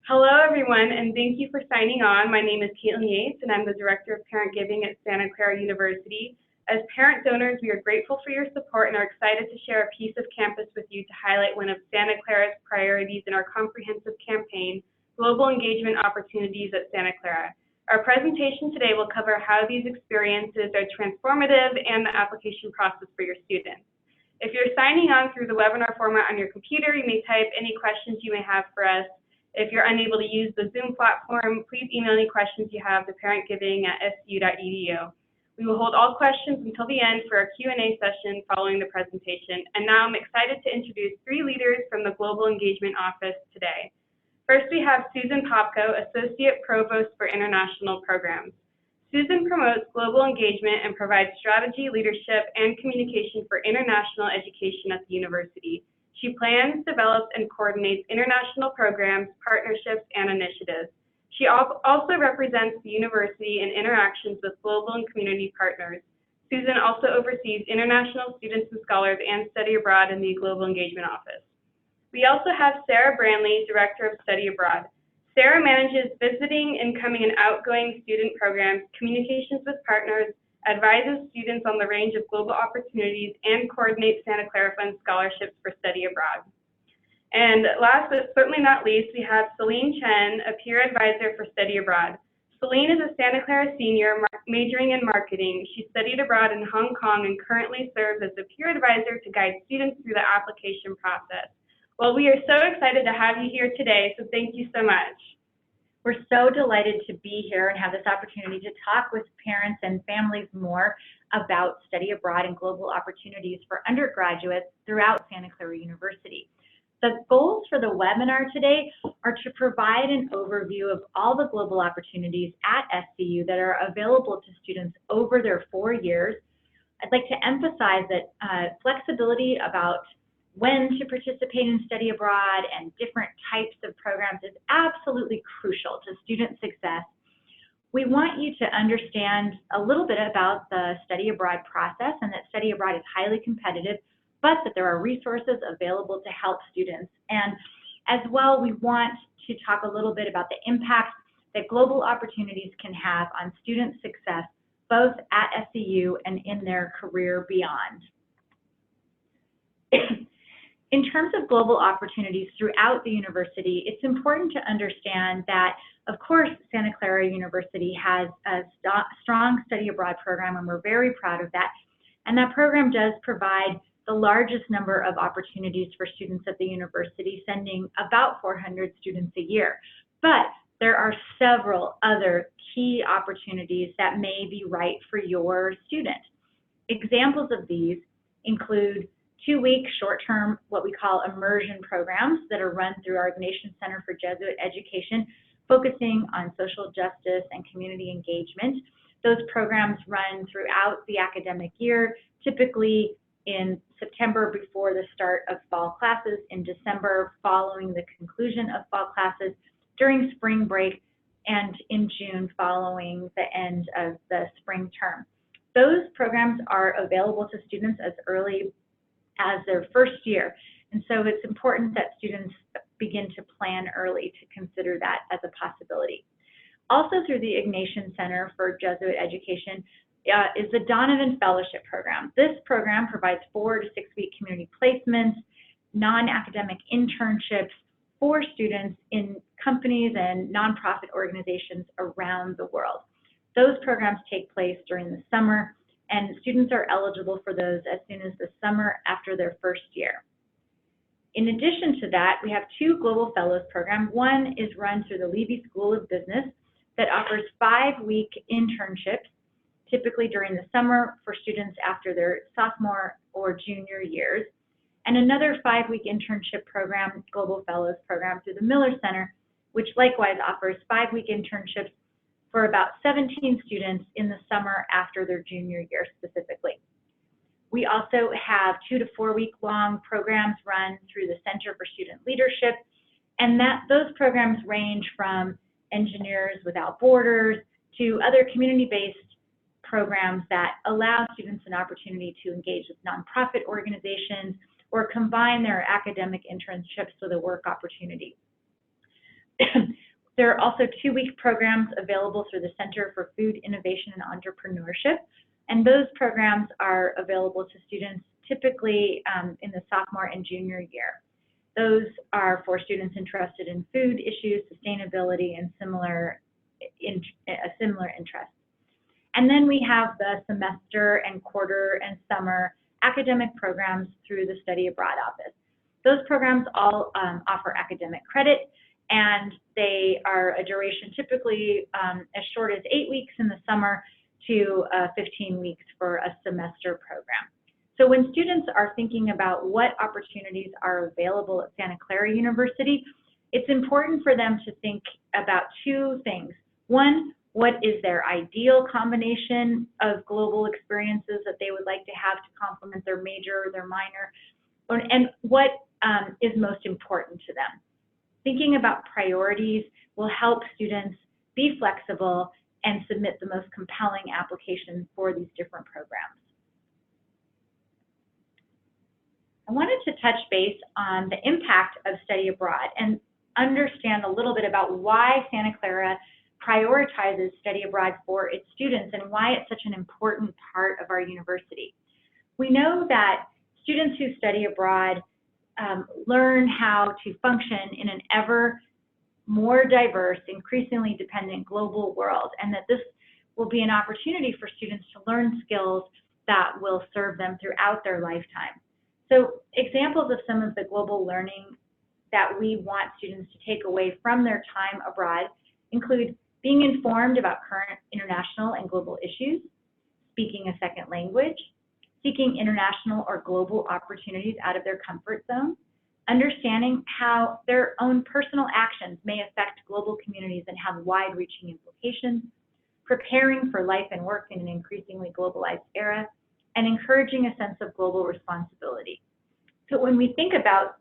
Hello, everyone, and thank you for signing on. My name is Caitlin Yates, and I'm the Director of Parent Giving at Santa Clara University. As parent donors, we are grateful for your support and are excited to share a piece of campus with you to highlight one of Santa Clara's priorities in our comprehensive campaign, Global Engagement Opportunities at Santa Clara. Our presentation today will cover how these experiences are transformative and the application process for your students. If you're signing on through the webinar format on your computer, you may type any questions you may have for us. If you're unable to use the Zoom platform, please email any questions you have to parentgiving@scu.edu. We will hold all questions until the end for our Q&A session following the presentation. And now I'm excited to introduce three leaders from the Global Engagement Office today. First, we have Susan Popko, Associate Provost for International Programs. Susan promotes global engagement and provides strategy, leadership, and communication for international education at the university. She plans, develops, and coordinates international programs, partnerships, and initiatives. She also represents the university in interactions with global and community partners. Susan also oversees international students and scholars and study abroad in the Global Engagement Office. We also have Sarah Branley, Director of Study Abroad. Sarah manages visiting, incoming, and outgoing student programs, communications with partners, advises students on the range of global opportunities, and coordinates Santa Clara Fund scholarships for study abroad. And last but certainly not least, we have Celine Chen, a peer advisor for study abroad. Celine is a Santa Clara senior majoring in marketing. She studied abroad in Hong Kong and currently serves as a peer advisor to guide students through the application process. Well, we are so excited to have you here today, so thank you so much. We're so delighted to be here and have this opportunity to talk with parents and families more about study abroad and global opportunities for undergraduates throughout Santa Clara University. The goals for the webinar today are to provide an overview of all the global opportunities at SCU that are available to students over their 4 years. I'd like to emphasize that flexibility about when to participate in study abroad and different types of programs is absolutely crucial to student success. We want you to understand a little bit about the study abroad process and that study abroad is highly competitive, but that there are resources available to help students. And as well, we want to talk a little bit about the impact that global opportunities can have on student success, both at SCU and in their career beyond. In terms of global opportunities throughout the university, it's important to understand that, of course, Santa Clara University has a strong study abroad program, and we're very proud of that. And that program does provide the largest number of opportunities for students at the university, sending about 400 students a year. But there are several other key opportunities that may be right for your student. Examples of these include 2-week short-term, what we call immersion programs that are run through our Ignatian Center for Jesuit Education, focusing on social justice and community engagement. Those programs run throughout the academic year, typically in September before the start of fall classes, in December following the conclusion of fall classes, during spring break, and in June following the end of the spring term. Those programs are available to students as early as their first year. And so it's important that students begin to plan early to consider that as a possibility. Also through the Ignatian Center for Jesuit Education is the Donovan Fellowship Program. This program provides 4 to 6 week community placements, non-academic internships for students in companies and nonprofit organizations around the world. Those programs take place during the summer, and students are eligible for those as soon as the summer after their first year. In addition to that, we have 2 Global Fellows programs. One is run through the Levy School of Business that offers 5-week internships, typically during the summer for students after their sophomore or junior years, and another 5-week internship program, Global Fellows program, through the Miller Center, which likewise offers 5-week internships for about 17 students in the summer after their junior year specifically. We also have 2 to 4 week long programs run through the Center for Student Leadership, and those programs range from Engineers Without Borders to other community-based programs that allow students an opportunity to engage with nonprofit organizations or combine their academic internships with a work opportunity. There are also 2-week programs available through the Center for Food Innovation and Entrepreneurship, and those programs are available to students typically in the sophomore and junior year. Those are for students interested in food issues, sustainability, and similar interests. And then we have the semester and quarter and summer academic programs through the Study Abroad Office. Those programs all offer academic credit, and they are a duration typically as short as 8 weeks in the summer to 15 weeks for a semester program. So when students are thinking about what opportunities are available at Santa Clara University, it's important for them to think about 2 things. One, what is their ideal combination of global experiences that they would like to have to complement their major or their minor, and what is most important to them. Thinking about priorities will help students be flexible and submit the most compelling applications for these different programs. I wanted to touch base on the impact of study abroad and understand a little bit about why Santa Clara prioritizes study abroad for its students and why it's such an important part of our university. We know that students who study abroad learn how to function in an ever more diverse, increasingly dependent global world, and that this will be an opportunity for students to learn skills that will serve them throughout their lifetime. So examples of some of the global learning that we want students to take away from their time abroad include being informed about current international and global issues, speaking a second language, seeking international or global opportunities out of their comfort zone, understanding how their own personal actions may affect global communities and have wide-reaching implications, preparing for life and work in an increasingly globalized era, and encouraging a sense of global responsibility. So when we think about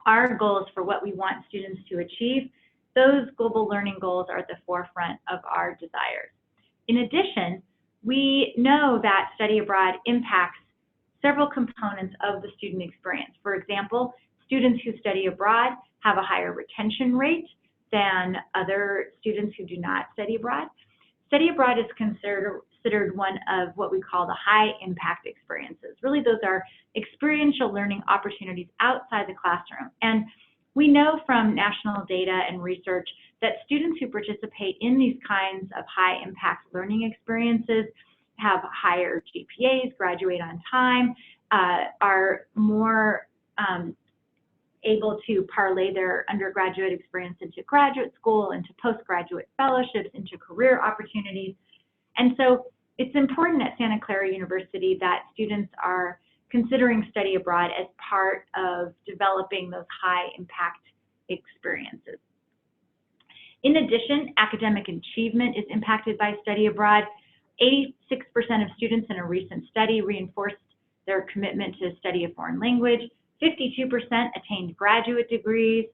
our goals for what we want students to achieve, those global learning goals are at the forefront of our desires. In addition, we know that study abroad impacts several components of the student experience. For example, students who study abroad have a higher retention rate than other students who do not study abroad. Study abroad is considered one of what we call the high impact experiences. Really, those are experiential learning opportunities outside the classroom. And we know from national data and research that students who participate in these kinds of high impact learning experiences have higher GPAs, graduate on time, are more able to parlay their undergraduate experience into graduate school, into postgraduate fellowships, into career opportunities. And so it's important at Santa Clara University that students are considering study abroad as part of developing those high impact experiences. In addition, academic achievement is impacted by study abroad. 86% of students in a recent study reinforced their commitment to study a foreign language. 52% attained graduate degrees,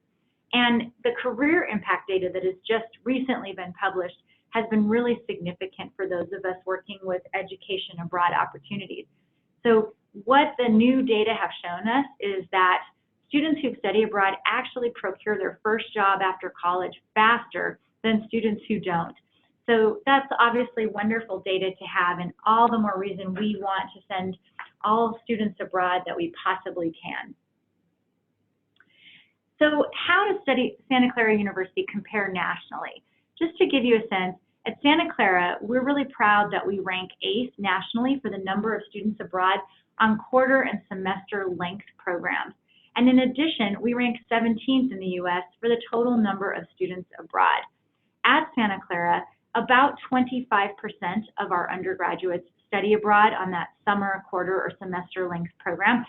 and the career impact data that has just recently been published has been really significant for those of us working with education abroad opportunities. So what the new data have shown us is that students who study abroad actually procure their first job after college faster than students who don't. So that's obviously wonderful data to have, and all the more reason we want to send all students abroad that we possibly can. So how does Santa Clara University compare nationally? Just to give you a sense, at Santa Clara, we're really proud that we rank 8th nationally for the number of students abroad on quarter and semester length programs. And in addition, we rank 17th in the US for the total number of students abroad. At Santa Clara, about 25% of our undergraduates study abroad on that summer, quarter, or semester length program.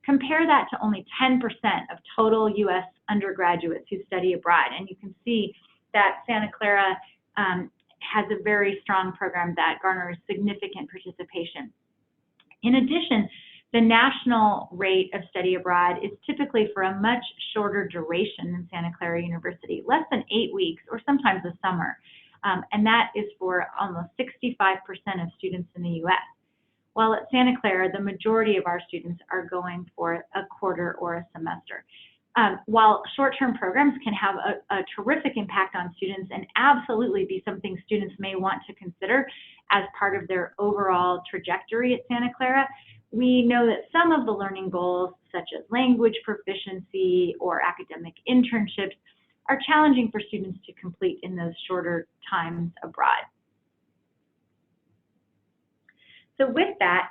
Compare that to only 10% of total US undergraduates who study abroad. And you can see that Santa Clara has a very strong program that garners significant participation. In addition, the national rate of study abroad is typically for a much shorter duration than Santa Clara University, less than 8 weeks or sometimes a summer. And that is for almost 65% of students in the US. While at Santa Clara, the majority of our students are going for a quarter or a semester. while short-term programs can have a terrific impact on students and absolutely be something students may want to consider as part of their overall trajectory at Santa Clara, we know that some of the learning goals, such as language proficiency or academic internships, are challenging for students to complete in those shorter times abroad. So with that,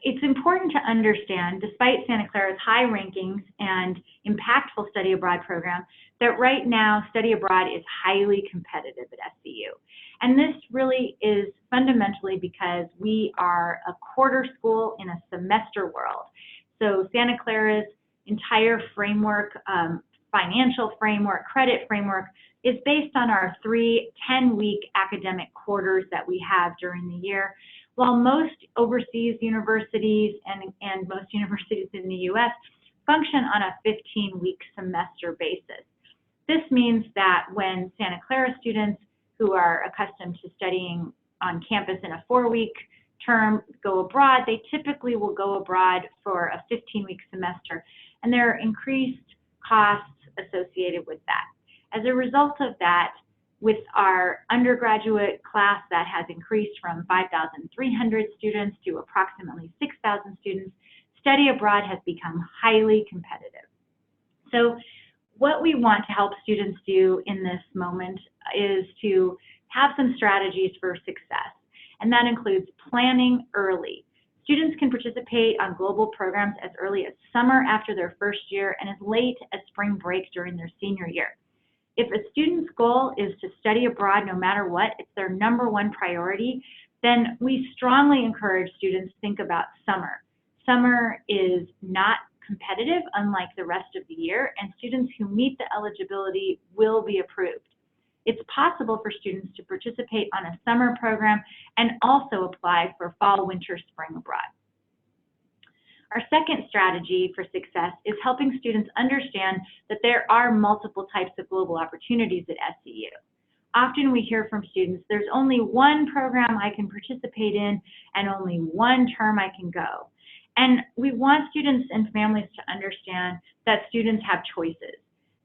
it's important to understand, despite Santa Clara's high rankings and impactful study abroad program, that right now study abroad is highly competitive at SCU. And this really is fundamentally because we are a quarter school in a semester world. So Santa Clara's entire framework, financial framework, credit framework, is based on our 3 10-week academic quarters that we have during the year. While most overseas universities and most universities in the U.S. function on a 15-week semester basis. This means that when Santa Clara students who are accustomed to studying on campus in a 4-week term go abroad, they typically will go abroad for a 15-week semester, and there are increased costs associated with that. As a result of that, with our undergraduate class that has increased from 5,300 students to approximately 6,000 students, study abroad has become highly competitive. So what we want to help students do in this moment is to have some strategies for success, and that includes planning early. Students can participate on global programs as early as summer after their first year and as late as spring break during their senior year. If a student's goal is to study abroad no matter what, it's their #1 priority, then we strongly encourage students to think about summer. Summer is not competitive, unlike the rest of the year, and students who meet the eligibility will be approved. It's possible for students to participate on a summer program and also apply for fall, winter, spring abroad. Our second strategy for success is helping students understand that there are multiple types of global opportunities at SCU. Often we hear from students, there's only one program I can participate in and only one term I can go. And we want students and families to understand that students have choices,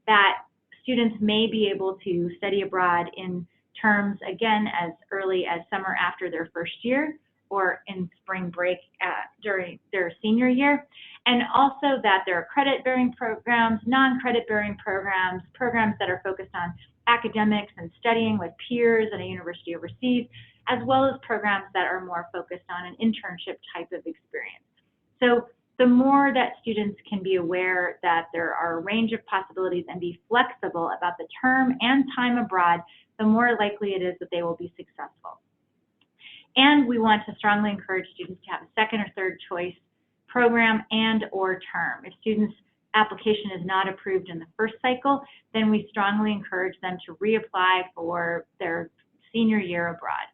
that students may be able to study abroad in terms, again, as early as summer after their first year, or in spring break during their senior year, and also that there are credit-bearing programs, non-credit-bearing programs, programs that are focused on academics and studying with peers at a university overseas, as well as programs that are more focused on an internship type of experience. So the more that students can be aware that there are a range of possibilities and be flexible about the term and time abroad, the more likely it is that they will be successful. And we want to strongly encourage students to have a second or third choice program and or term. If students' application is not approved in the first cycle, then we strongly encourage them to reapply for their senior year abroad.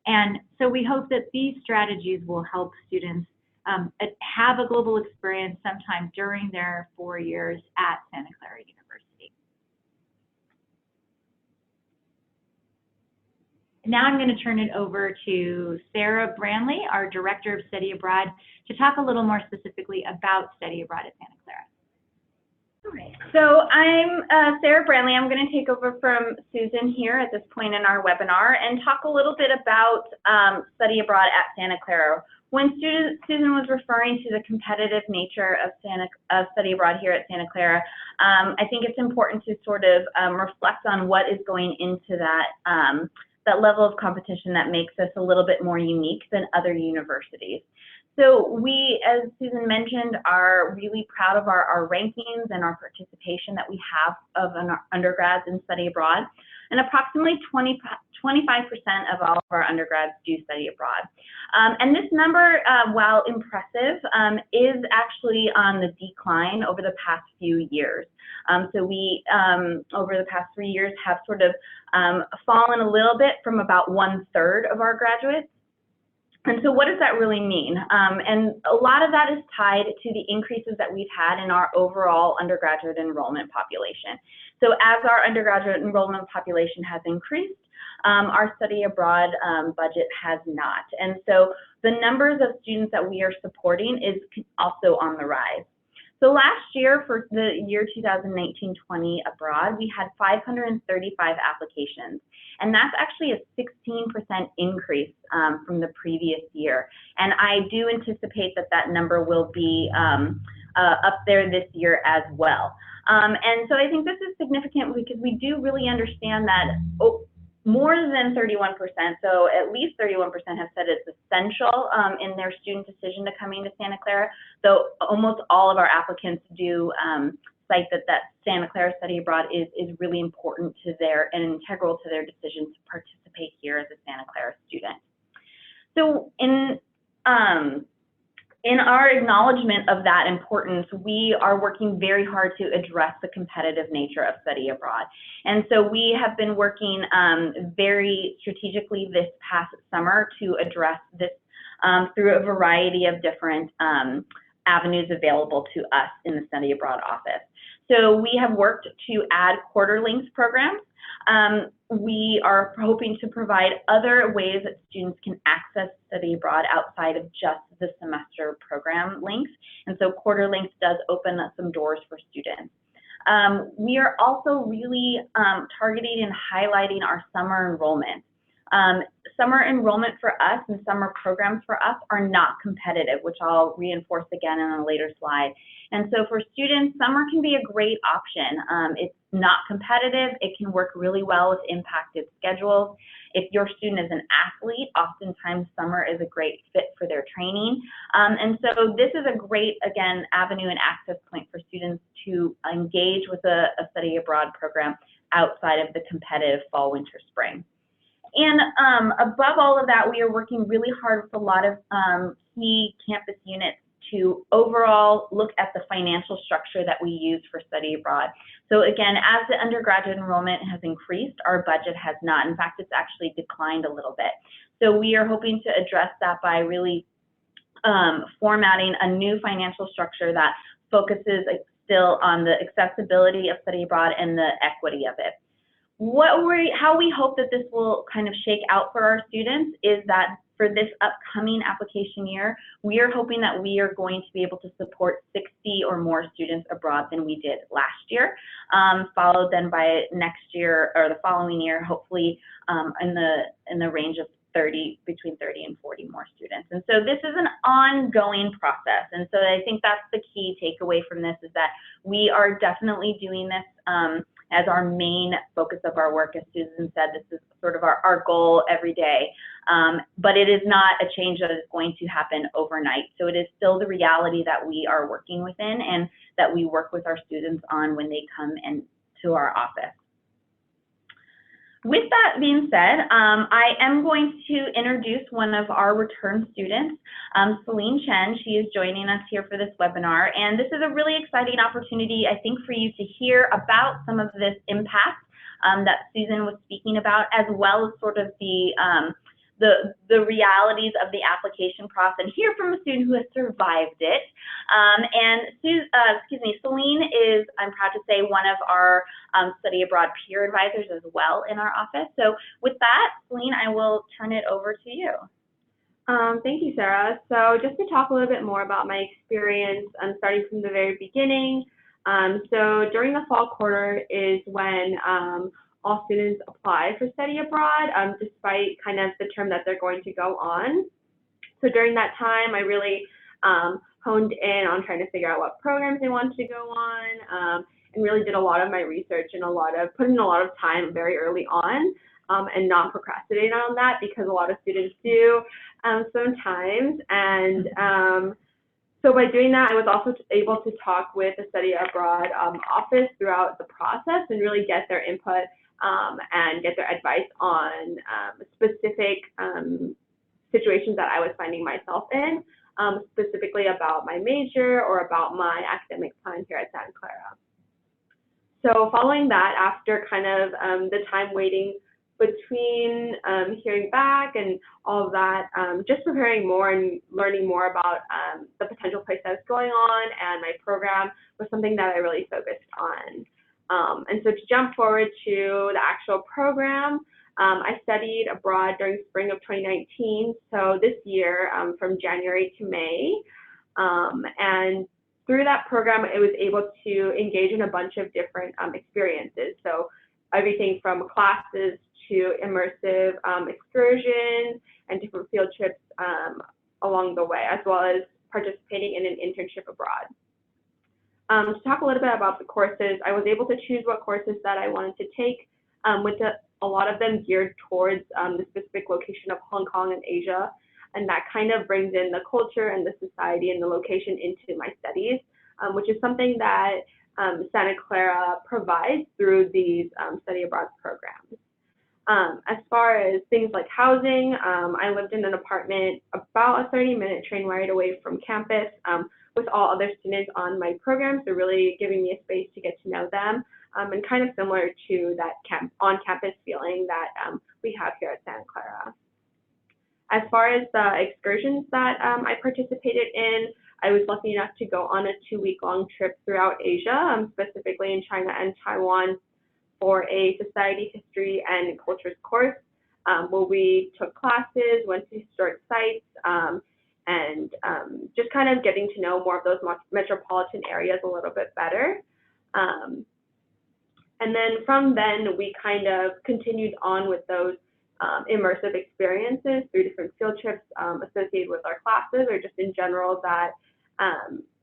And so we hope that these strategies will help students have a global experience sometime during their 4 years at Santa Clara University. Now I'm going to turn it over to Sarah Branley, our Director of Study Abroad, to talk a little more specifically about study abroad at Santa Clara. All right, so I'm Sarah Branley. I'm going to take over from Susan here at this point in our webinar and talk a little bit about study abroad at Santa Clara. When Susan was referring to the competitive nature of study abroad here at Santa Clara, I think it's important to sort of reflect on what is going into that that level of competition that makes us a little bit more unique than other universities. So we, as Susan mentioned, are really proud of our rankings and our participation that we have of undergrads in study abroad. And approximately 25% of all of our undergrads do study abroad. And this number, while impressive, is actually on the decline over the past few years. So we, over the past 3 years, have sort of fallen a little bit from about 1/3 of our graduates. And so what does that really mean? And a lot of that is tied to the increases that we've had in our overall undergraduate enrollment population. So as our undergraduate enrollment population has increased, our study abroad budget has not. And so the numbers of students that we are supporting is also on the rise. So last year, for the year 2019-20 abroad, we had 535 applications, and that's actually a 16% increase from the previous year. And I do anticipate that that number will be up there this year as well. And so I think this is significant because we do really understand that more than 31%, so at least 31% have said it's essential in their student decision to coming to Santa Clara, though almost all of our applicants do cite that Santa Clara study abroad is really important to and integral to their decision to participate here as a Santa Clara student. So in our acknowledgement of that importance, we are working very hard to address the competitive nature of study abroad. And so we have been working very strategically this past summer to address this through a variety of different avenues available to us in the study abroad office. So we have worked to add quarter links programs. We are hoping to provide other ways that students can access study abroad outside of just the semester program links. And so quarter links does open up some doors for students. We are also really targeting and highlighting our summer enrollment. Summer enrollment for us and summer programs for us are not competitive, which I'll reinforce again in a later slide. And so for students, summer can be a great option. It's not competitive. It can work really well with impacted schedules. If your student is an athlete, oftentimes summer is a great fit for their training. And so this is a great, again, avenue and access point for students to engage with a study abroad program outside of the competitive fall, winter, spring. And above all of that, we are working really hard with a lot of key campus units to overall look at the financial structure that we use for study abroad. So again, as the undergraduate enrollment has increased, our budget has not. In fact, it's actually declined a little bit. So we are hoping to address that by really formatting a new financial structure that focuses still on the accessibility of study abroad and the equity of it. How we hope that this will kind of shake out for our students is that for this upcoming application year, we are hoping that we are going to be able to support 60 or more students abroad than we did last year, followed then by next year or the following year, hopefully in the range of between 30 and 40 more students. And so this is an ongoing process. And so I think that's the key takeaway from this, is that we are definitely doing this as our main focus of our work. As Susan said, this is sort of our goal every day. But it is not a change that is going to happen overnight. So it is still the reality that we are working within and that we work with our students on when they come into our office. With that being said, I am going to introduce one of our return students, Celine Chen. She is joining us here for this webinar, and this is a really exciting opportunity, I think, for you to hear about some of this impact that Susan was speaking about, as well as sort of the realities of the application process, and hear from a student who has survived it. Celine is, I'm proud to say, one of our study abroad peer advisors as well in our office. So with that, Celine, I will turn it over to you. Thank you, Sarah. So just to talk a little bit more about my experience, starting from the very beginning. So during the fall quarter is when all students apply for study abroad, despite kind of the term that they're going to go on. So during that time, I really honed in on trying to figure out what programs they wanted to go on, and really did a lot of my research and put in a lot of time very early on, and not procrastinate on that, because a lot of students do sometimes. And so by doing that, I was also able to talk with the study abroad office throughout the process and really get their input and get their advice on specific situations that I was finding myself in, specifically about my major or about my academic plan here at Santa Clara. So following that, after kind of the time waiting between hearing back and all of that, just preparing more and learning more about the potential place I was going on and my program was something that I really focused on. And so to jump forward to the actual program, I studied abroad during spring of 2019, so this year from January to May. And through that program, I was able to engage in a bunch of different experiences. So everything from classes to immersive excursions and different field trips along the way, as well as participating in an internship abroad. To talk a little bit about the courses, I was able to choose what courses that I wanted to take, with a lot of them geared towards the specific location of Hong Kong and Asia, and that kind of brings in the culture and the society and the location into my studies, which is something that Santa Clara provides through these study abroad programs. As far as things like housing, I lived in an apartment about a 30-minute train ride away from campus with all other students on my program, so really giving me a space to get to know them, and kind of similar to that on-campus feeling that we have here at Santa Clara. As far as the excursions that I participated in, I was lucky enough to go on a 2-week-long trip throughout Asia, specifically in China and Taiwan, for a society, history, and cultures course, where we took classes, went to historic sites, and just kind of getting to know more of those metropolitan areas a little bit better. And then from then, we kind of continued on with those immersive experiences through different field trips associated with our classes, or just in general that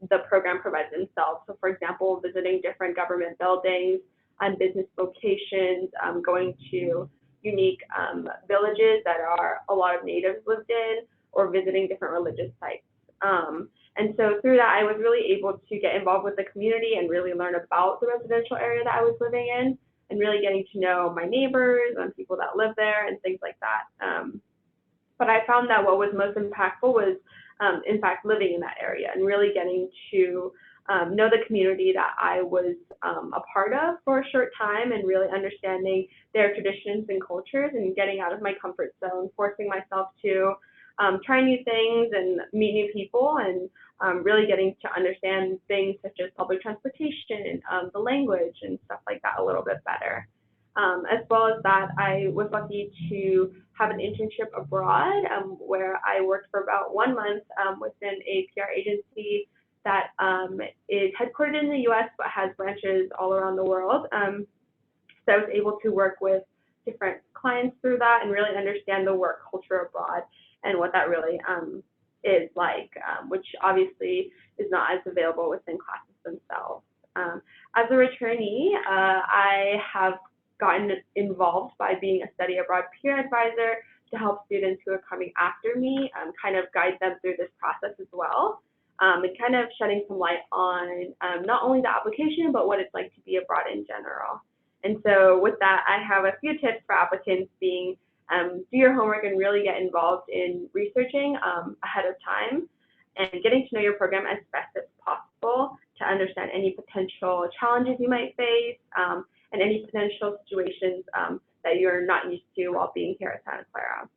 the program provides themselves. So for example, visiting different government buildings and business locations, going to unique villages that a lot of natives lived in, or visiting different religious sites. And so through that, I was really able to get involved with the community and really learn about the residential area that I was living in, and really getting to know my neighbors and people that live there and things like that. But I found that what was most impactful was, in fact, living in that area and really getting to know the community that I was a part of for a short time, and really understanding their traditions and cultures, and getting out of my comfort zone, forcing myself to try new things and meet new people, and really getting to understand things such as public transportation, the language, and stuff like that a little bit better. As well as that, I was lucky to have an internship abroad, where I worked for about 1 month within a PR agency that is headquartered in the US but has branches all around the world. So I was able to work with different clients through that and really understand the work culture abroad and what that really is like, which obviously is not as available within classes themselves. As a returnee, I have gotten involved by being a study abroad peer advisor to help students who are coming after me, kind of guide them through this process as well, and kind of shedding some light on not only the application, but what it's like to be abroad in general. And so with that, I have a few tips for applicants, being do your homework and really get involved in researching ahead of time, and getting to know your program as best as possible to understand any potential challenges you might face, and any potential situations that you're not used to while being here at Santa Clara.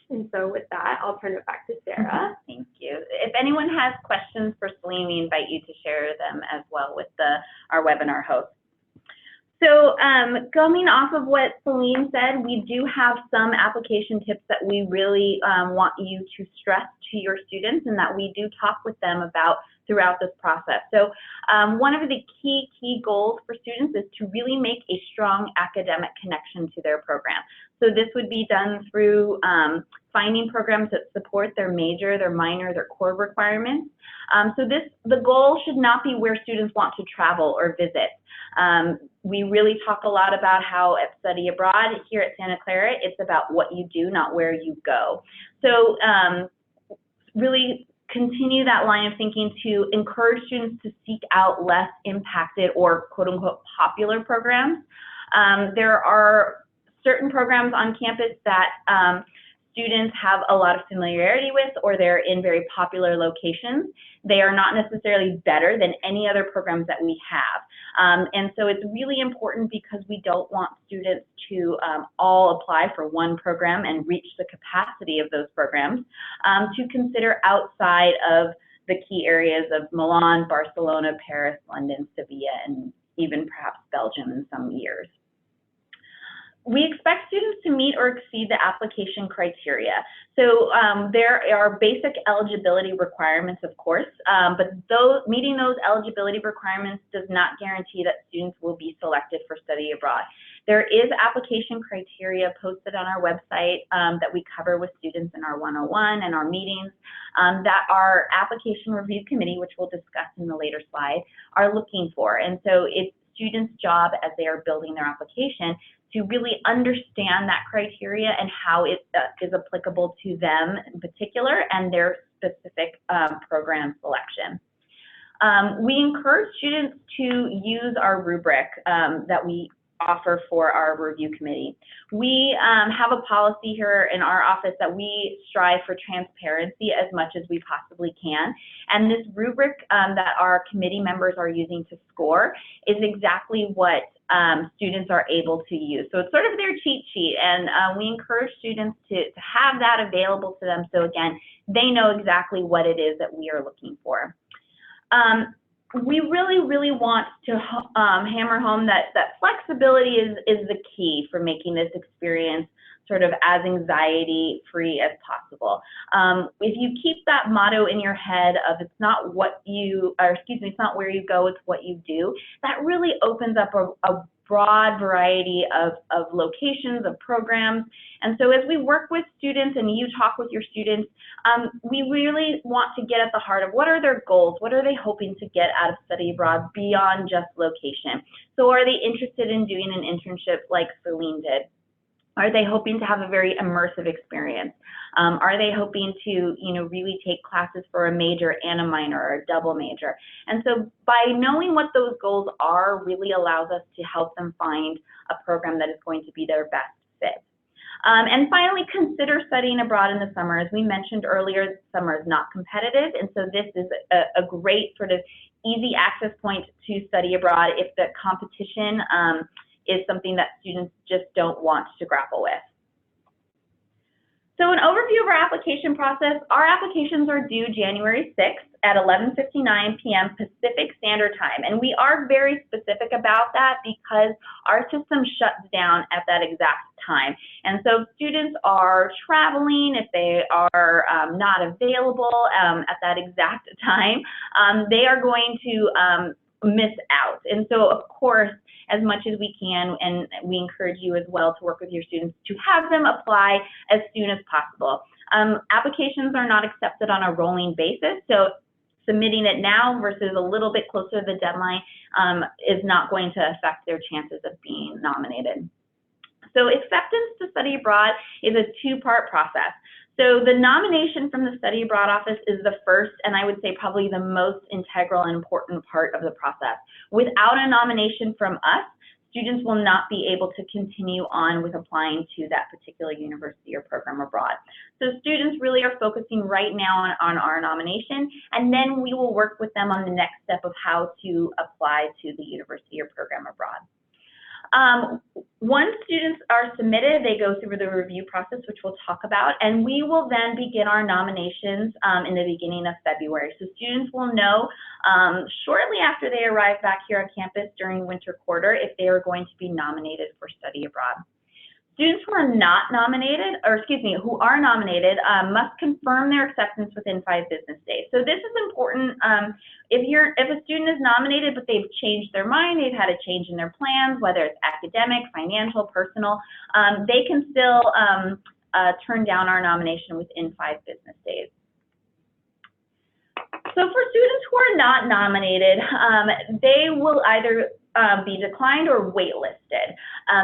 And so with that, I'll turn it back to Sarah. Thank you. If anyone has questions for Celine, we invite you to share them as well with our webinar host. So going off of what Celine said, we do have some application tips that we really want you to stress to your students, and that we do talk with them about throughout this process. So one of the key goals for students is to really make a strong academic connection to their program. So this would be done through finding programs that support their major, their minor, their core requirements. So the goal should not be where students want to travel or visit. We really talk a lot about how at Study Abroad here at Santa Clara, it's about what you do, not where you go. So really continue that line of thinking to encourage students to seek out less impacted or quote unquote popular programs. There are certain programs on campus that students have a lot of familiarity with, or they're in very popular locations. They are not necessarily better than any other programs that we have. And so it's really important, because we don't want students to all apply for one program and reach the capacity of those programs, to consider outside of the key areas of Milan, Barcelona, Paris, London, Sevilla, and even perhaps Belgium in some years. We expect students students to meet or exceed the application criteria. So there are basic eligibility requirements, of course, but meeting those eligibility requirements does not guarantee that students will be selected for study abroad. There is application criteria posted on our website that we cover with students in our 101 and our meetings that our application review committee, which we'll discuss in the later slide, are looking for. And so it's students' job as they are building their application to really understand that criteria and how it is applicable to them in particular and their specific program selection. We encourage students to use our rubric that we offer for our review committee. We have a policy here in our office that we strive for transparency as much as we possibly can. And this rubric that our committee members are using to score is exactly what students are able to use. So it's sort of their cheat sheet, and we encourage students to have that available to them. So again, they know exactly what it is that we are looking for. We really want to hammer home that flexibility is the key for making this experience sort of as anxiety-free as possible. If you keep that motto in your head of it's not what you, or excuse me, it's not where you go, it's what you do, that really opens up a broad variety of locations, of programs. And so as we work with students and you talk with your students, we really want to get at the heart of what are their goals, what are they hoping to get out of study abroad beyond just location. So are they interested in doing an internship like Celine did? Are they hoping to have a very immersive experience? Are they hoping to, really take classes for a major and a minor or a double major? And so by knowing what those goals are really allows us to help them find a program that is going to be their best fit. And finally, consider studying abroad in the summer. As we mentioned earlier, summer is not competitive, and so this is a great sort of easy access point to study abroad if the competition is something that students just don't want to grapple with. So an overview of our application process, our applications are due January 6th at 11:59 p.m. Pacific Standard Time. And we are very specific about that because our system shuts down at that exact time. And so if students are traveling, if they are not available at that exact time, they are going to miss out. And so of course, as much as we can, and we encourage you as well to work with your students to have them apply as soon as possible. Applications are not accepted on a rolling basis, so submitting it now versus a little bit closer to the deadline is not going to affect their chances of being nominated. So acceptance to study abroad is a two-part process. So the nomination from the study abroad office is the first, and I would say probably the most integral and important part of the process. Without a nomination from us, students will not be able to continue on with applying to that particular university or program abroad. So students really are focusing right now on our nomination, and then we will work with them on the next step of how to apply to the university or program abroad. Once students are submitted, they go through the review process, which we'll talk about, and we will then begin our nominations in the beginning of February. So students will know shortly after they arrive back here on campus during winter quarter if they are going to be nominated for study abroad. Students who are not nominated, or excuse me, who are nominated must confirm their acceptance within 5 business days. So this is important. If a student is nominated but they've changed their mind, they've had a change in their plans, whether it's academic, financial, personal, they can still turn down our nomination within 5 business days. So for students who are not nominated, they will either be declined or waitlisted,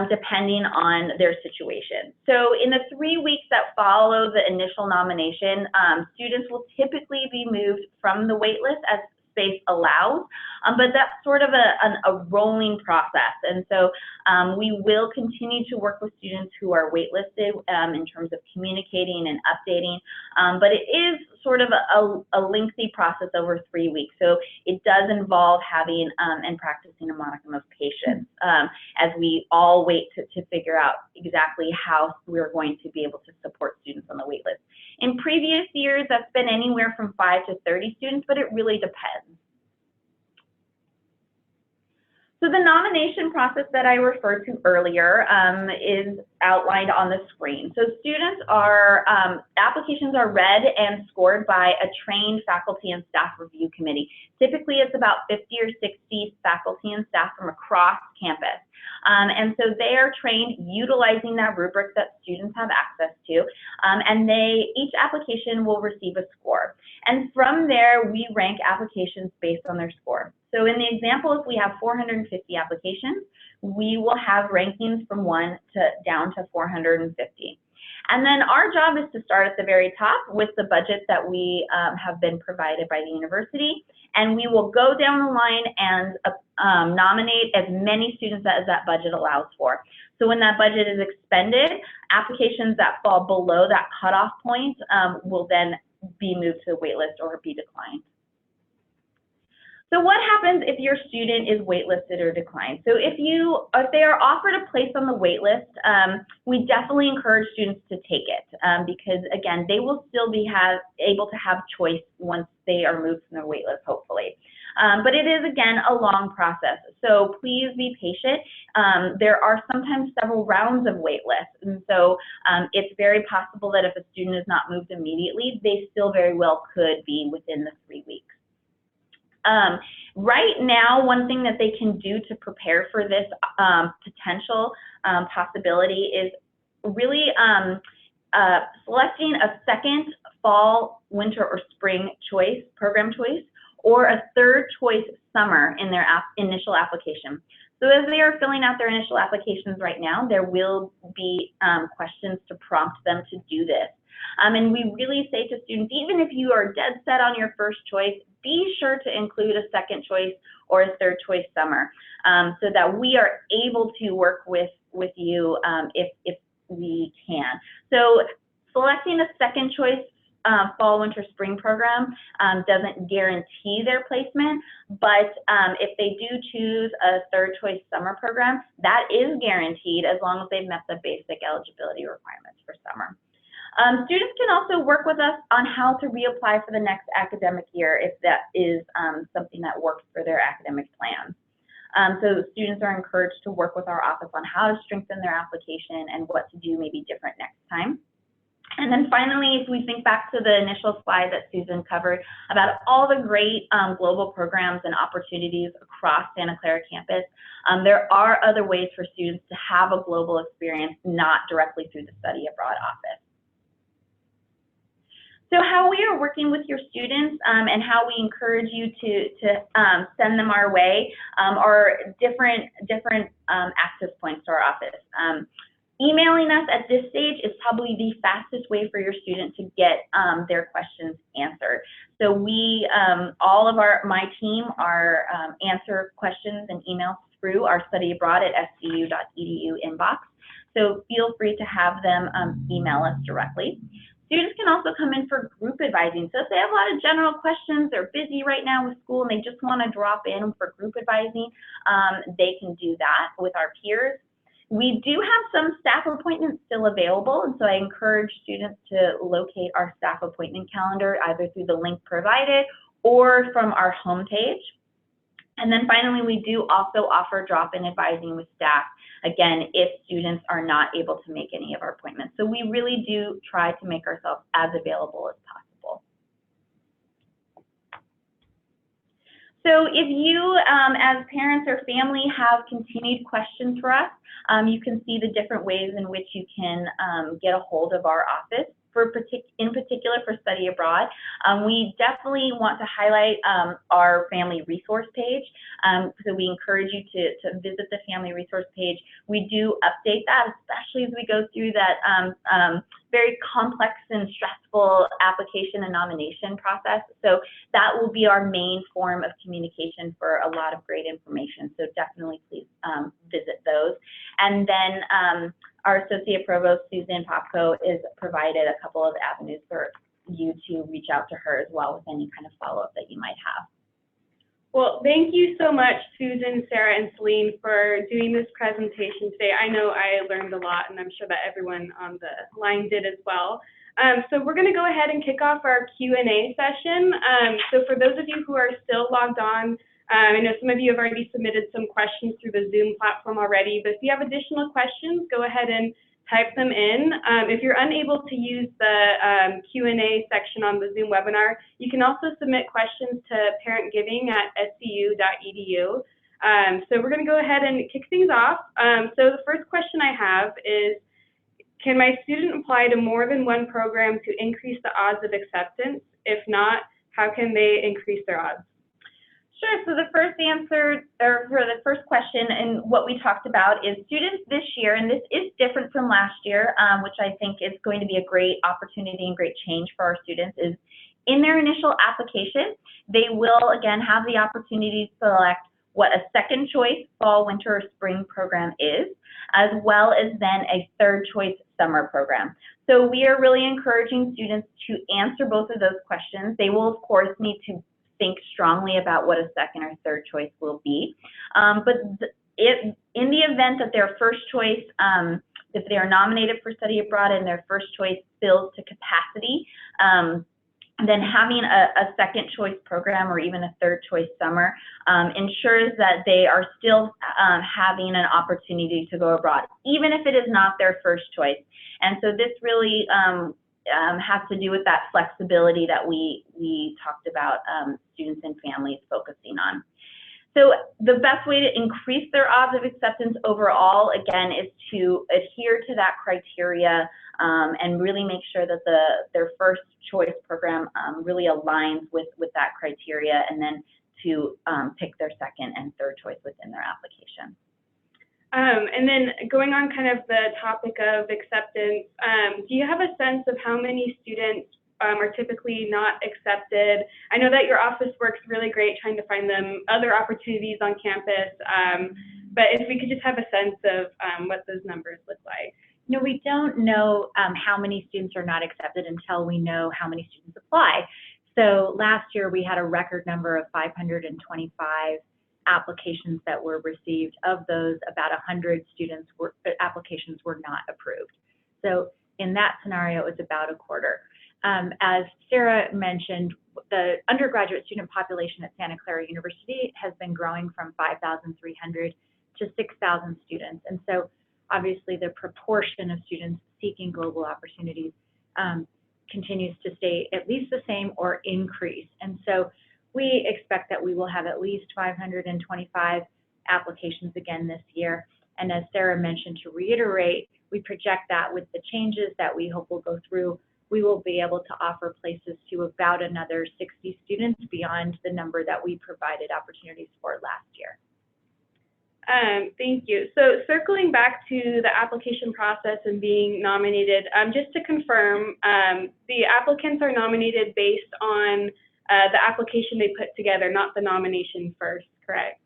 depending on their situation. So in the 3 weeks that follow the initial nomination, students will typically be moved from the waitlist as space allows, but that's sort of a rolling process. And so we will continue to work with students who are waitlisted in terms of communicating and updating, but it is sort of a lengthy process over 3 weeks. So it does involve having and practicing a modicum of patience as we all wait to figure out exactly how we're going to be able to support students on the waitlist. In previous years, that's been anywhere from 5 to 30 students, but it really depends. So the nomination process that I referred to earlier is outlined on the screen. So students are, applications are read and scored by a trained faculty and staff review committee. Typically it's about 50 or 60 faculty and staff from across campus. And so they are trained utilizing that rubric that students have access to, and each application will receive a score. And from there, we rank applications based on their score. So in the example, if we have 450 applications, we will have rankings from 1 down to 450. And then our job is to start at the very top with the budget that we have been provided by the university, and we will go down the line and nominate as many students as that budget allows for. So when that budget is expended, applications that fall below that cutoff point will then be moved to the waitlist or be declined. So what happens if your student is waitlisted or declined? So if they are offered a place on the waitlist, we definitely encourage students to take it because again, they will still be able to have choice once they are moved from their waitlist, hopefully. But it is again a long process, so please be patient. There are sometimes several rounds of waitlists, and so it's very possible that if a student is not moved immediately, they still very well could be within the 3 weeks. Right now, one thing that they can do to prepare for this potential possibility is really selecting a second fall, winter, or spring choice, program choice, or a third choice summer in their initial application. So as they are filling out their initial applications right now, there will be questions to prompt them to do this. And we really say to students, even if you are dead set on your first choice, be sure to include a second choice or a third choice summer so that we are able to work with you if we can. So selecting a second choice fall, winter, spring program doesn't guarantee their placement, but if they do choose a third choice summer program, that is guaranteed as long as they've met the basic eligibility requirements for summer. Students can also work with us on how to reapply for the next academic year if that is something that works for their academic plans. So students are encouraged to work with our office on how to strengthen their application and what to do maybe different next time. And then finally, if we think back to the initial slide that Susan covered about all the great global programs and opportunities across Santa Clara campus, there are other ways for students to have a global experience, not directly through the study abroad office. So how we are working with your students and how we encourage you to send them our way are different access points to our office. Emailing us at this stage is probably the fastest way for your student to get their questions answered. So we, all of my team are answer questions and emails through our study abroad at scu.edu inbox. So feel free to have them email us directly. Students can also come in for group advising. So if they have a lot of general questions, they're busy right now with school and they just want to drop in for group advising, they can do that with our peers. We do have some staff appointments still available, and so I encourage students to locate our staff appointment calendar either through the link provided or from our homepage. And then finally, we do also offer drop-in advising with staff, again, if students are not able to make any of our appointments. So we really do try to make ourselves as available as possible. So if you, as parents or family, have continued questions for us, you can see the different ways in which you can get a hold of our office. In particular for study abroad, we definitely want to highlight our family resource page. So we encourage you to visit the family resource page. We do update that, especially as we go through that very complex and stressful application and nomination process. So that will be our main form of communication for a lot of great information. So definitely please visit those. And then our Associate Provost, Susan Popko, has provided a couple of avenues for you to reach out to her as well with any kind of follow-up that you might have. Well, thank you so much, Susan, Sarah, and Celine, for doing this presentation today. I know I learned a lot, and I'm sure that everyone on the line did as well. So we're going to go ahead and kick off our Q&A session. So for those of you who are still logged on, I know some of you have already submitted some questions through the Zoom platform already, but if you have additional questions, go ahead and type them in. If you're unable to use the Q&A section on the Zoom webinar, you can also submit questions to parentgiving@scu.edu. So we're going to go ahead and kick things off. So the first question I have is, can my student apply to more than one program to increase the odds of acceptance? If not, how can they increase their odds? Sure. So the first answer, or for the first question, and what we talked about is students this year, and this is different from last year, which I think is going to be a great opportunity and great change for our students, is in their initial application, they will again have the opportunity to select what a second choice fall, winter, or spring program is, as well as then a third choice summer program. So we are really encouraging students to answer both of those questions. They will, of course, need to think strongly about what a second or third choice will be. But in the event that their first choice, if they are nominated for study abroad and their first choice fills to capacity, then having a second choice program or even a third choice summer ensures that they are still having an opportunity to go abroad, even if it is not their first choice. And so this really has to do with that flexibility that we talked about students and families focusing on. So the best way to increase their odds of acceptance overall, again, is to adhere to that criteria and really make sure that their first choice program really aligns with that criteria, and then to pick their second and third choice within their application. And then going on kind of the topic of acceptance, do you have a sense of how many students are typically not accepted? I know that your office works really great trying to find them other opportunities on campus, but if we could just have a sense of what those numbers look like. No, we don't know how many students are not accepted until we know how many students apply. So last year we had a record number of 525 applications that were received. Of those, about 100 applications were not approved. So in that scenario, it was about a quarter. As Sarah mentioned, the undergraduate student population at Santa Clara University has been growing from 5,300 to 6,000 students. And so obviously the proportion of students seeking global opportunities continues to stay at least the same or increase. And so we expect that we will have at least 525 applications again this year. And as Sarah mentioned, to reiterate, we project that with the changes that we hope will go through, we will be able to offer places to about another 60 students beyond the number that we provided opportunities for last year. Thank you. So circling back to the application process and being nominated, just to confirm, the applicants are nominated based on the application they put together, not the nomination first, correct?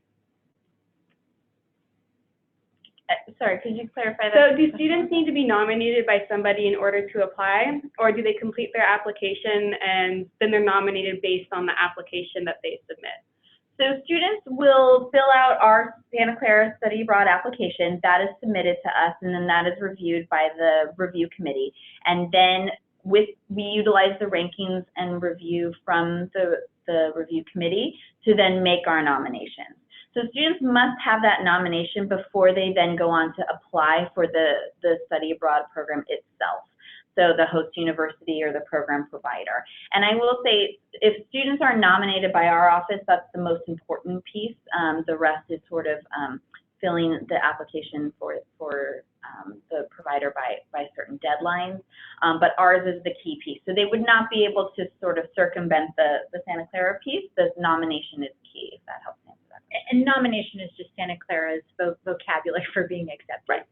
Sorry, could you clarify that? So do students need to be nominated by somebody in order to apply, or do they complete their application and then they're nominated based on the application that they submit? So students will fill out our Santa Clara Study Abroad application. That is submitted to us, and then that is reviewed by the review committee. And then we utilize the rankings and review from the review committee to then make our nominations. So students must have that nomination before they then go on to apply for the study abroad program itself. So the host university or the program provider. And I will say, if students are nominated by our office, that's the most important piece. The rest is sort of filling the application for the provider by certain deadlines. But ours is the key piece. So they would not be able to sort of circumvent the Santa Clara piece. The nomination is key, if that helps answer that question. And nomination is just Santa Clara's vocabulary for being accepted. Right.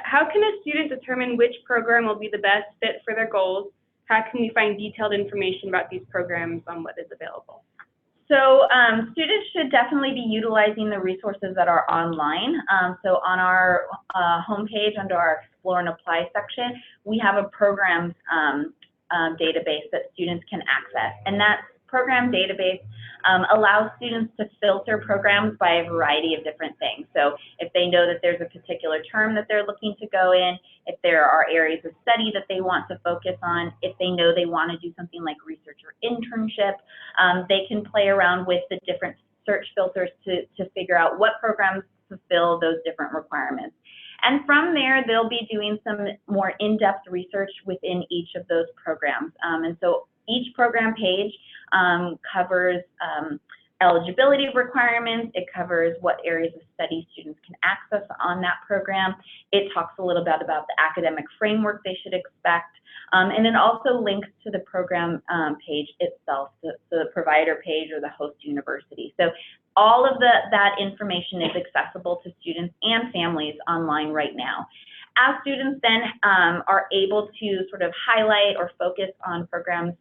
How can a student determine which program will be the best fit for their goals? How can we find detailed information about these programs on what is available? So students should definitely be utilizing the resources that are online. So on our homepage under our Explore and Apply section, we have a programs database that students can access. And that program database allows students to filter programs by a variety of different things. So if they know that there's a particular term that they're looking to go in, if there are areas of study that they want to focus on, if they know they want to do something like research or internship, they can play around with the different search filters to figure out what programs fulfill those different requirements. And from there, they'll be doing some more in-depth research within each of those programs. And so each program page covers eligibility requirements. It covers what areas of study students can access on that program. It talks a little bit about the academic framework they should expect. And it also links to the program page itself, the provider page or the host university. So all of that information is accessible to students and families online right now. As students then are able to sort of highlight or focus on programs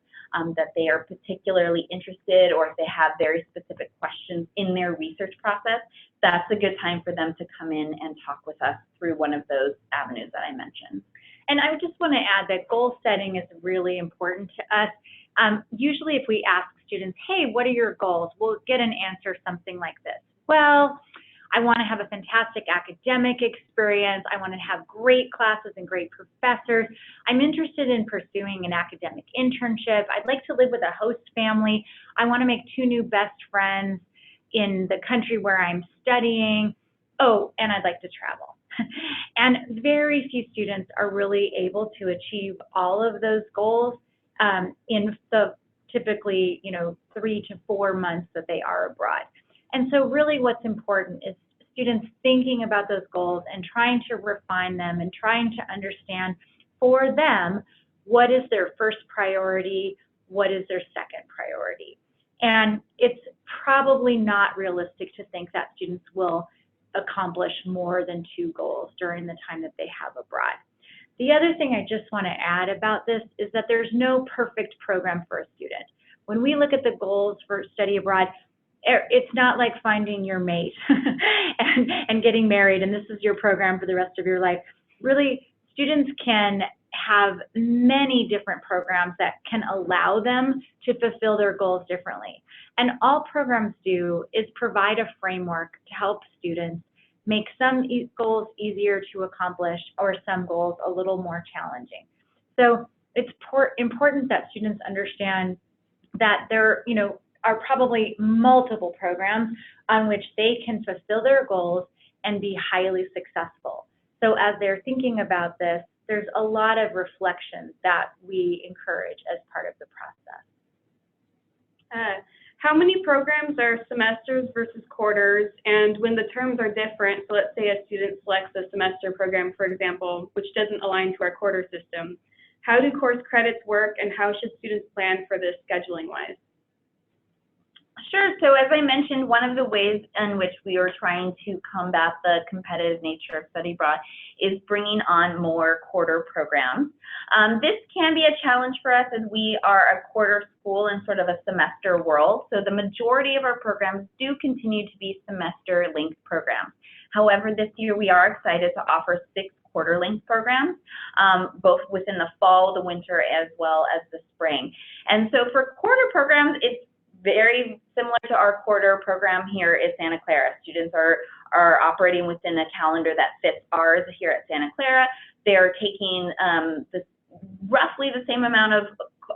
that they are particularly interested, or if they have very specific questions in their research process, that's a good time for them to come in and talk with us through one of those avenues that I mentioned. And I would just want to add that goal setting is really important to us. Usually if we ask students, hey, what are your goals? We'll get an answer something like this. Well, I want to have a fantastic academic experience. I want to have great classes and great professors. I'm interested in pursuing an academic internship. I'd like to live with a host family. I want to make 2 new best friends in the country where I'm studying. Oh, and I'd like to travel. And very few students are really able to achieve all of those goals in the typically, 3 to 4 months that they are abroad. And so really what's important is students thinking about those goals and trying to refine them and trying to understand for them what is their first priority, what is their second priority. And it's probably not realistic to think that students will accomplish more than 2 goals during the time that they have abroad. The other thing I just want to add about this is that there's no perfect program for a student. When we look at the goals for study abroad, it's not like finding your mate and getting married and this is your program for the rest of your life. Really, students can have many different programs that can allow them to fulfill their goals differently. And all programs do is provide a framework to help students make some goals easier to accomplish or some goals a little more challenging. So it's important that students understand that there are probably multiple programs on which they can fulfill their goals and be highly successful. So as they're thinking about this, there's a lot of reflection that we encourage as part of the process. How many programs are semesters versus quarters? And when the terms are different, so let's say a student selects a semester program, for example, which doesn't align to our quarter system, how do course credits work and how should students plan for this scheduling-wise? Sure. So as I mentioned, one of the ways in which we are trying to combat the competitive nature of study abroad is bringing on more quarter programs. This can be a challenge for us as we are a quarter school in sort of a semester world. So the majority of our programs do continue to be semester-length programs. However, this year we are excited to offer 6 quarter-length programs, both within the fall, the winter, as well as the spring. And so for quarter programs, it's very similar to our quarter program here at Santa Clara. Students are operating within a calendar that fits ours here at Santa Clara. They're taking roughly the same amount of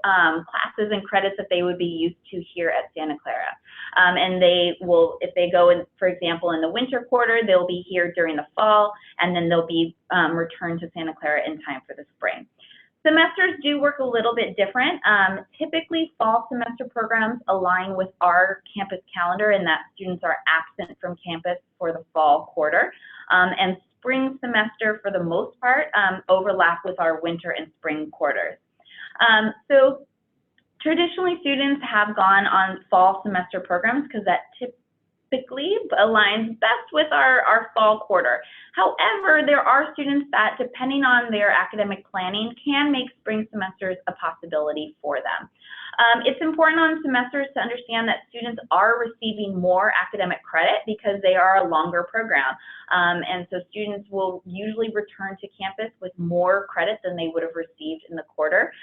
classes and credits that they would be used to here at Santa Clara. And they will, if they go in, for example, in the winter quarter, they'll be here during the fall, and then they'll be returned to Santa Clara in time for the spring. Semesters do work a little bit different. Typically, fall semester programs align with our campus calendar in that students are absent from campus for the fall quarter. And spring semester, for the most part, overlap with our winter and spring quarters. So traditionally, students have gone on fall semester programs because that typically aligns best with our fall quarter. However, there are students that, depending on their academic planning, can make spring semesters a possibility for them. It's important on semesters to understand that students are receiving more academic credit because they are a longer program. And so students will usually return to campus with more credit than they would have received in the quarter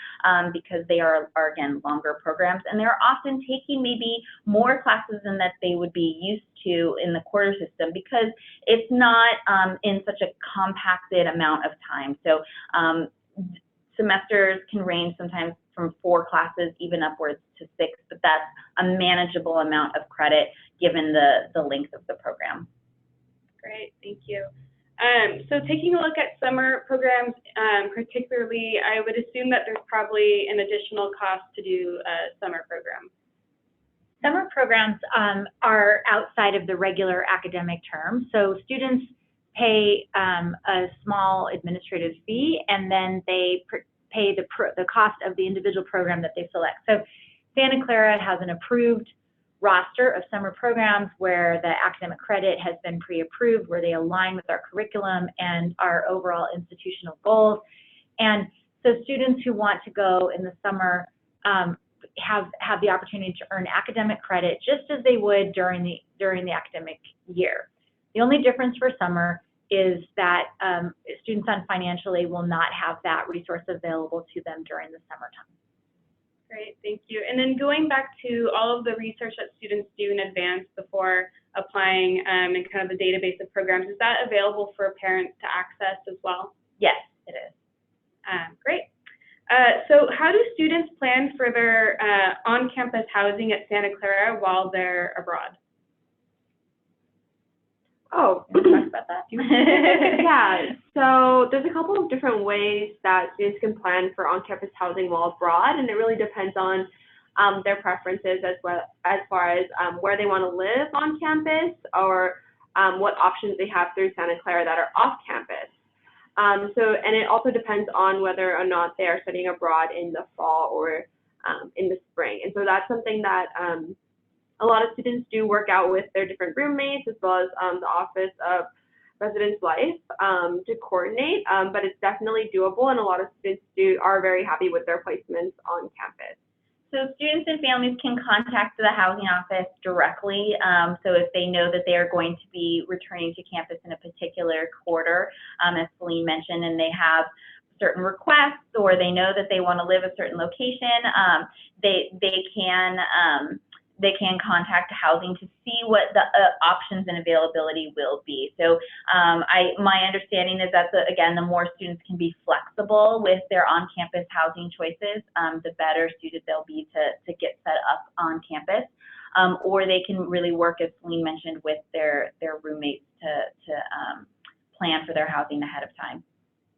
because they are again, longer programs. And they're often taking maybe more classes than that they would be used to in the quarter system because it's not in such a compacted amount of time. So semesters can range sometimes from 4 classes, even upwards to 6, but that's a manageable amount of credit given the length of the program. Great, thank you. So taking a look at summer programs, particularly, I would assume that there's probably an additional cost to do a summer program. Summer programs are outside of the regular academic term, so students pay a small administrative fee, and then they pay the cost of the individual program that they select. So Santa Clara has an approved roster of summer programs where the academic credit has been pre-approved, where they align with our curriculum and our overall institutional goals. And so students who want to go in the summer have the opportunity to earn academic credit just as they would during the academic year. The only difference for summer is that students on financial aid will not have that resource available to them during the summertime. Great, thank you. And then going back to all of the research that students do in advance before applying and kind of the database of programs, is that available for parents to access as well? Yes, it is. Great. So how do students plan for their on-campus housing at Santa Clara while they're abroad? Oh, Can you talk about that? yeah. So there's a couple of different ways that students can plan for on-campus housing while abroad, and it really depends on their preferences as far as where they want to live on campus or what options they have through Santa Clara that are off campus. And it also depends on whether or not they are studying abroad in the fall or in the spring. And so that's something that a lot of students do work out with their different roommates as well as the Office of Residence Life to coordinate, but it's definitely doable, and a lot of students are very happy with their placements on campus. So students and families can contact the housing office directly. So if they know that they are going to be returning to campus in a particular quarter, as Celine mentioned, and they have certain requests, or they know that they want to live a certain location, they can contact housing to see what the options and availability will be. So my understanding is that, again, the more students can be flexible with their on-campus housing choices, the better suited they'll be to get set up on campus. Or they can really work, as Celine mentioned, with their roommates to plan for their housing ahead of time.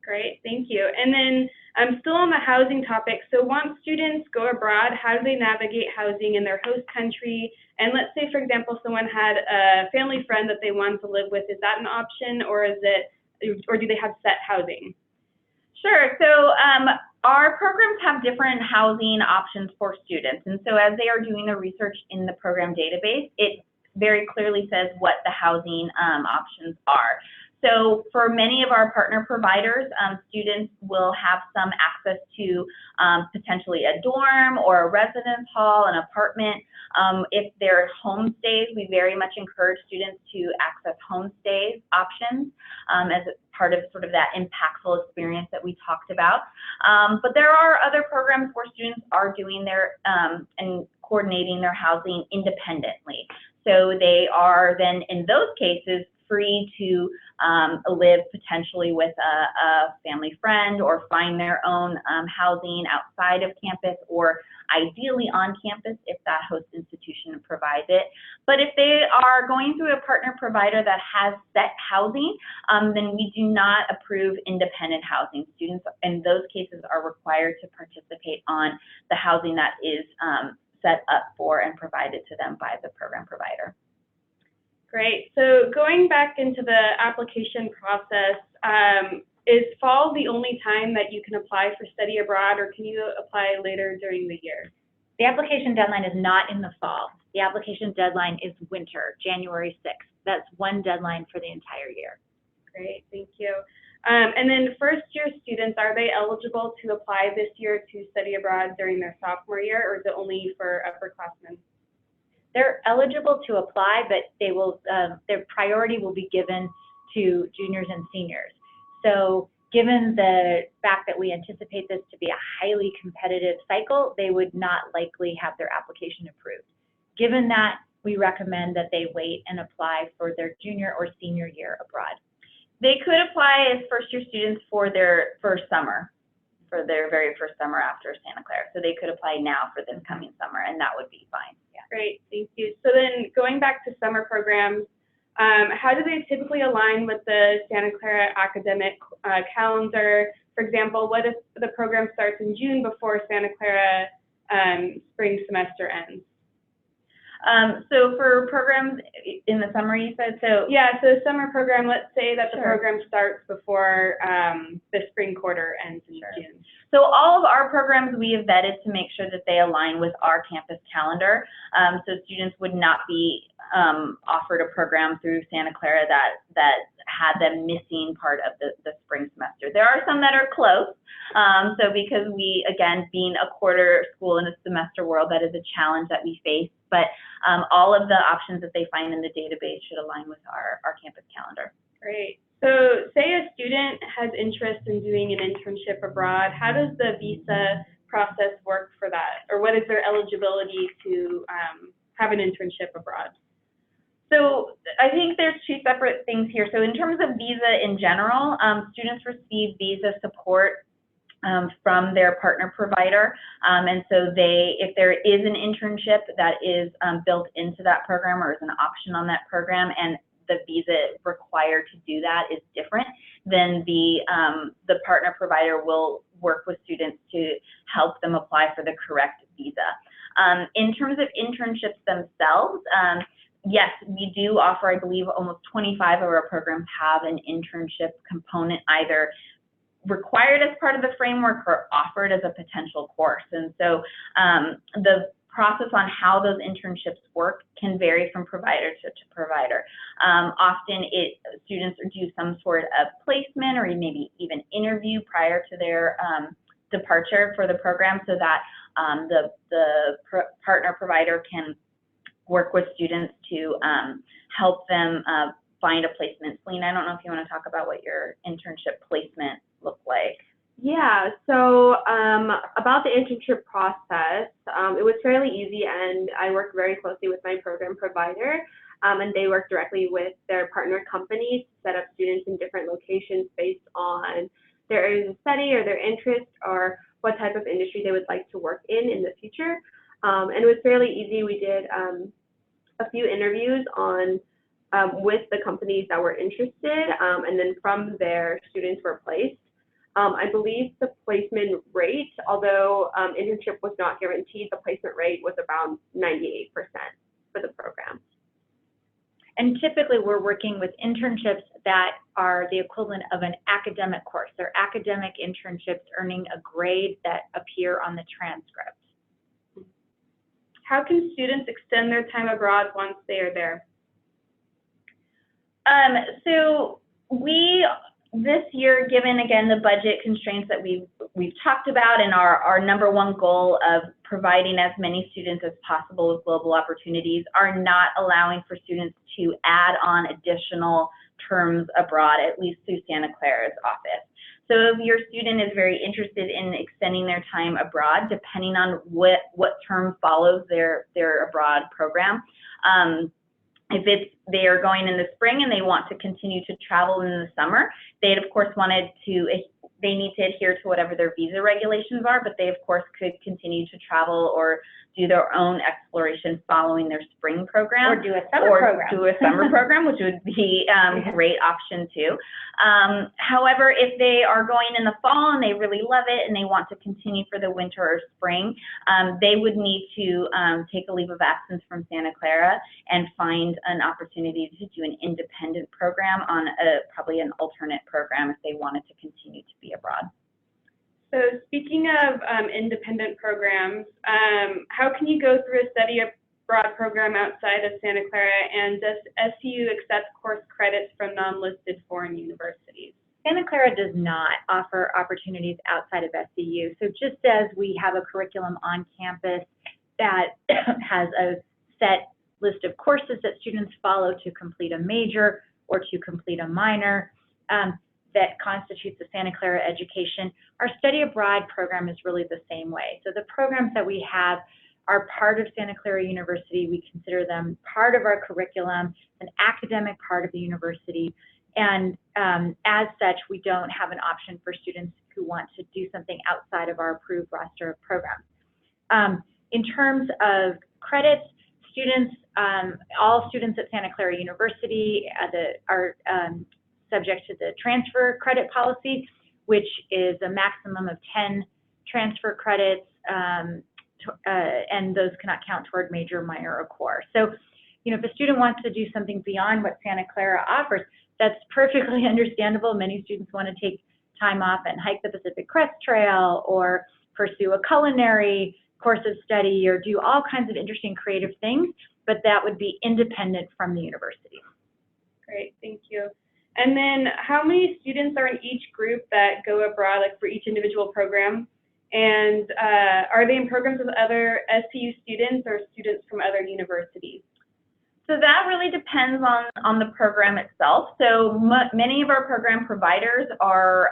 Great, thank you. And then I'm still on the housing topic. So once students go abroad, how do they navigate housing in their host country? And let's say, for example, someone had a family friend that they wanted to live with. Is that an option, or do they have set housing? Sure. So our programs have different housing options for students. And so as they are doing the research in the program database, it very clearly says what the housing options are. So for many of our partner providers, students will have some access to potentially a dorm or a residence hall, an apartment. If they're homestays, we very much encourage students to access homestays options as part of sort of that impactful experience that we talked about. But there are other programs where students are doing their and coordinating their housing independently. So they are then, in those cases, free to live potentially with a family friend, or find their own housing outside of campus, or ideally on campus if that host institution provides it. But if they are going through a partner provider that has set housing, then we do not approve independent housing. Students in those cases are required to participate on the housing that is set up for and provided to them by the program provider. Great. So going back into the application process, is fall the only time that you can apply for study abroad, or can you apply later during the year? The application deadline is not in the fall. The application deadline is winter, January 6th. That's one deadline for the entire year. Great, thank you. And then first-year students, are they eligible to apply this year to study abroad during their sophomore year, or is it only for upperclassmen? They're eligible to apply, but they will their priority will be given to juniors and seniors. So given the fact that we anticipate this to be a highly competitive cycle, they would not likely have their application approved. Given that, we recommend that they wait and apply for their junior or senior year abroad. They could apply as first-year students for their first summer, for their very first summer after Santa Clara. So they could apply now for this coming summer, and that would be fine. Yeah. Great, thank you. So then going back to summer programs, How do they typically align with the Santa Clara academic calendar? For example, what if the program starts in June before Santa Clara spring semester ends? So for programs in the summer, you said, so? Yeah, so summer program, let's say that the Sure. program starts before the spring quarter ends in June. So all of our programs we have vetted to make sure that they align with our campus calendar. So students would not be offered a program through Santa Clara that had them missing part of the spring semester. There are some that are close. So because we, again, being a quarter school in a semester world, that is a challenge that we face. But all of the options that they find in the database should align with our campus calendar. Great. So say a student has interest in doing an internship abroad. How does the visa process work for that? Or what is their eligibility to have an internship abroad? So I think there's two separate things here. So in terms of visa in general, students receive visa support from their partner provider. And so if there is an internship that is built into that program or is an option on that program, and the visa required to do that is different, then the partner provider will work with students to help them apply for the correct visa. In terms of internships themselves, yes, we do offer, I believe, almost 25 of our programs have an internship component, either required as part of the framework or offered as a potential course. And so the process on how those internships work can vary from provider to provider. Often students do some sort of placement or maybe even interview prior to their departure for the program, so that the partner provider can work with students to help them find a placement. Celine, I don't know if you want to talk about what your internship placement looked like. Yeah, so about the internship process, it was fairly easy, and I worked very closely with my program provider, and they worked directly with their partner companies to set up students in different locations based on their areas of study or their interest or what type of industry they would like to work in the future. And it was fairly easy. We did a few interviews with the companies that were interested, and then from there, students were placed. I believe the placement rate, although internship was not guaranteed, the placement rate was around 98% for the program. And typically we're working with internships that are the equivalent of an academic course. They're academic internships earning a grade that appear on the transcript. How can students extend their time abroad once they are there? So this year, given again the budget constraints that we've talked about, and our number one goal of providing as many students as possible with global opportunities, are not allowing for students to add on additional terms abroad, at least through Santa Clara's office. So if your student is very interested in extending their time abroad, depending on what term follows their abroad program, if they are going in the spring and they want to continue to travel in the summer, they of course they need to adhere to whatever their visa regulations are, but they of course could continue to travel or do their own exploration following their spring program. Or do a summer program. Do a summer program, which would be a great option too. However, if they are going in the fall and they really love it and they want to continue for the winter or spring, they would need to take a leave of absence from Santa Clara and find an opportunity to do an independent program on probably an alternate program if they wanted to continue to be abroad. So speaking of independent programs, how can you go through a study abroad program outside of Santa Clara, and does SCU accept course credits from non-listed foreign universities? Santa Clara does not offer opportunities outside of SCU. So just as we have a curriculum on campus that has a set list of courses that students follow to complete a major or to complete a minor, that constitutes a Santa Clara education, our study abroad program is really the same way. So the programs that we have are part of Santa Clara University. We consider them part of our curriculum, an academic part of the university. And as such, we don't have an option for students who want to do something outside of our approved roster of programs. In terms of credits, students, all students at Santa Clara University are subject to the transfer credit policy, which is a maximum of 10 transfer credits, and those cannot count toward major, minor, or core. So, if a student wants to do something beyond what Santa Clara offers, that's perfectly understandable. Many students want to take time off and hike the Pacific Crest Trail, or pursue a culinary course of study, or do all kinds of interesting creative things, but that would be independent from the university. Great, thank you. And then how many students are in each group that go abroad, like for each individual program? And are they in programs with other SCU students or students from other universities? So that really depends on the program itself. So many of our program providers are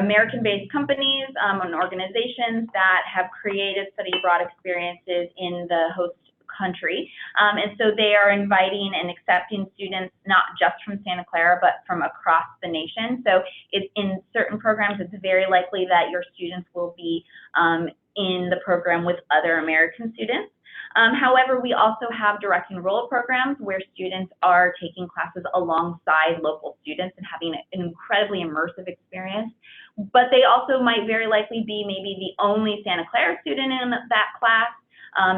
American-based companies and organizations that have created study abroad experiences in the host country. And so they are inviting and accepting students not just from Santa Clara, but from across the nation. So in certain programs, it's very likely that your students will be in the program with other American students. However, we also have direct enroll programs where students are taking classes alongside local students and having an incredibly immersive experience. But they also might very likely be maybe the only Santa Clara student in that class,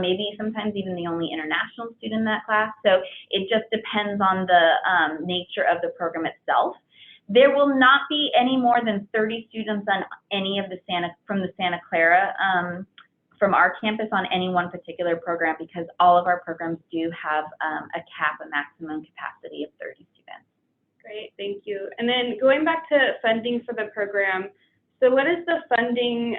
maybe sometimes even the only international student in that class. So it just depends on the nature of the program itself. There will not be any more than 30 students on any of the from our campus on any one particular program, because all of our programs do have a maximum capacity of 30 students. Great, thank you. And then going back to funding for the program, so what is the funding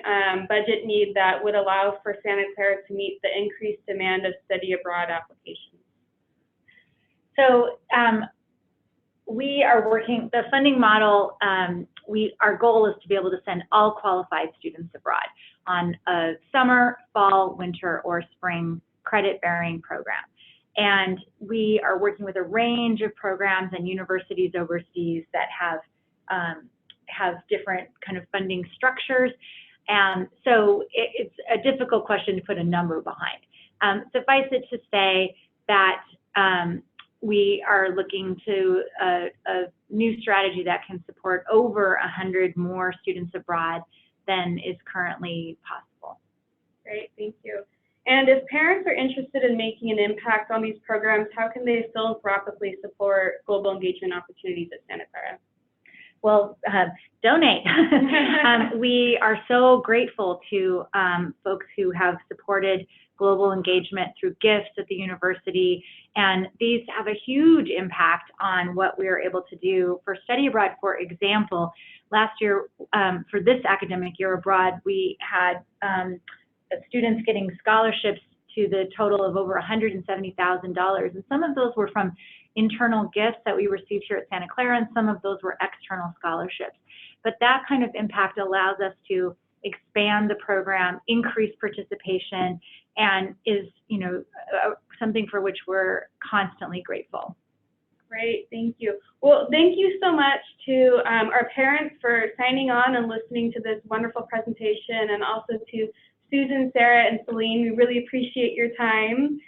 budget need that would allow for Santa Clara to meet the increased demand of study abroad applications? So we are working, the funding model, our goal is to be able to send all qualified students abroad on a summer, fall, winter, or spring credit-bearing program. And we are working with a range of programs and universities overseas that have different kind of funding structures. And so it's a difficult question to put a number behind. Suffice it to say that we are looking to a new strategy that can support over 100 more students abroad than is currently possible. Great, thank you. And if parents are interested in making an impact on these programs, how can they philanthropically support global engagement opportunities at Santa Clara? Well, donate. We are so grateful to folks who have supported global engagement through gifts at the university, and these have a huge impact on what we are able to do for study abroad. For example, last year, for this academic year abroad, we had students getting scholarships to the total of over $170,000, and some of those were from internal gifts that we received here at Santa Clara, and some of those were external scholarships. But that kind of impact allows us to expand the program, increase participation, and is, something for which we're constantly grateful. Great, thank you. Well, thank you so much to our parents for signing on and listening to this wonderful presentation, and also to Susan, Sarah, and Celine. We really appreciate your time.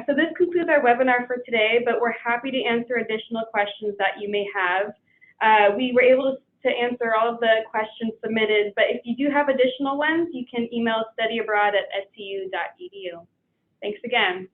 So this concludes our webinar for today, but we're happy to answer additional questions that you may have. We were able to answer all of the questions submitted, but if you do have additional ones, you can email studyabroad@scu.edu. Thanks again.